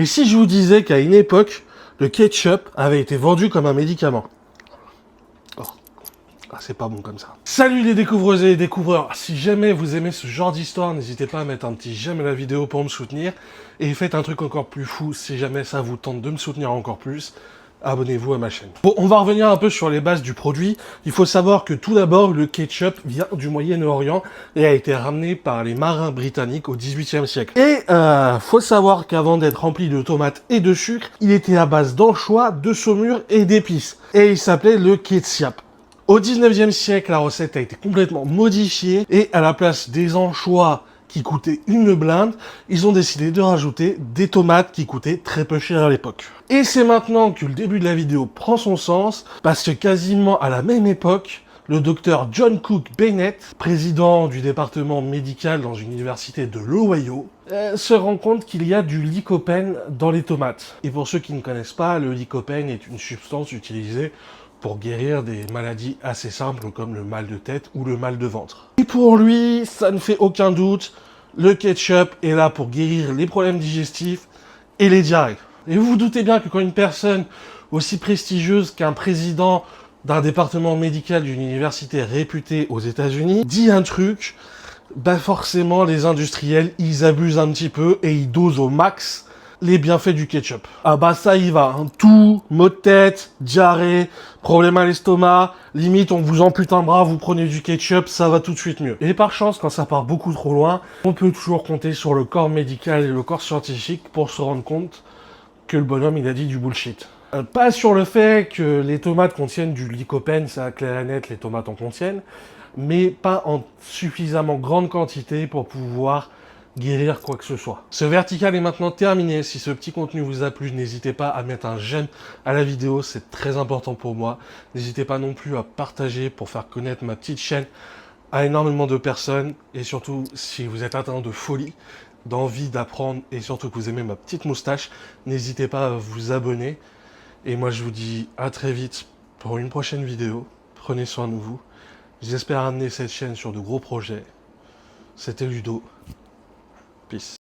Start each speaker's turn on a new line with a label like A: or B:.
A: Et si je vous disais qu'à une époque, le ketchup avait été vendu comme un médicament? Oh. Ah, c'est pas bon comme ça. Salut les découvreuses et les découvreurs. Si jamais vous aimez ce genre d'histoire, n'hésitez pas à mettre un petit j'aime à la vidéo pour me soutenir. Et faites un truc encore plus fou, si jamais ça vous tente de me soutenir encore plus, abonnez-vous à ma chaîne. Bon, on va revenir un peu sur les bases du produit. Il faut savoir que tout d'abord, le ketchup vient du Moyen-Orient et a été ramené par les marins britanniques au XVIIIe siècle. Et faut savoir qu'avant d'être rempli de tomates et de sucre, il était à base d'anchois, de saumure et d'épices. Et il s'appelait le ketchup. Au 19e siècle, la recette a été complètement modifiée et à la place des anchois qui coûtaient une blinde, ils ont décidé de rajouter des tomates qui coûtaient très peu cher à l'époque. Et c'est maintenant que le début de la vidéo prend son sens, parce que quasiment à la même époque, le docteur John Cook Bennett, président du département médical dans une université de l'Ohio, se rend compte qu'il y a du lycopène dans les tomates. Et pour ceux qui ne connaissent pas, le lycopène est une substance utilisée pour guérir des maladies assez simples comme le mal de tête ou le mal de ventre. Et pour lui, ça ne fait aucun doute, le ketchup est là pour guérir les problèmes digestifs et les diarrhées. Et vous vous doutez bien que quand une personne aussi prestigieuse qu'un président d'un département médical d'une université réputée aux États-Unis dit un truc, bah forcément les industriels, ils abusent un petit peu et ils dosent au max les bienfaits du ketchup. Ah bah ça y va, hein. Tout, maux de tête, diarrhée, problème à l'estomac, limite on vous ampute un bras, vous prenez du ketchup, ça va tout de suite mieux. Et par chance, quand ça part beaucoup trop loin, on peut toujours compter sur le corps médical et le corps scientifique pour se rendre compte que le bonhomme il a dit du bullshit. Pas sur le fait que les tomates contiennent du lycopène, ça clair et net, les tomates en contiennent, mais pas en suffisamment grande quantité pour pouvoir guérir quoi que ce soit. Ce vertical est maintenant terminé. Si ce petit contenu vous a plu, n'hésitez pas à mettre un j'aime à la vidéo, c'est très important pour moi. N'hésitez pas non plus à partager pour faire connaître ma petite chaîne à énormément de personnes. Et surtout, si vous êtes atteint de folie, d'envie d'apprendre et surtout que vous aimez ma petite moustache, n'hésitez pas à vous abonner. Et moi, je vous dis à très vite pour une prochaine vidéo. Prenez soin de vous. J'espère amener cette chaîne sur de gros projets. C'était Ludo. Peace.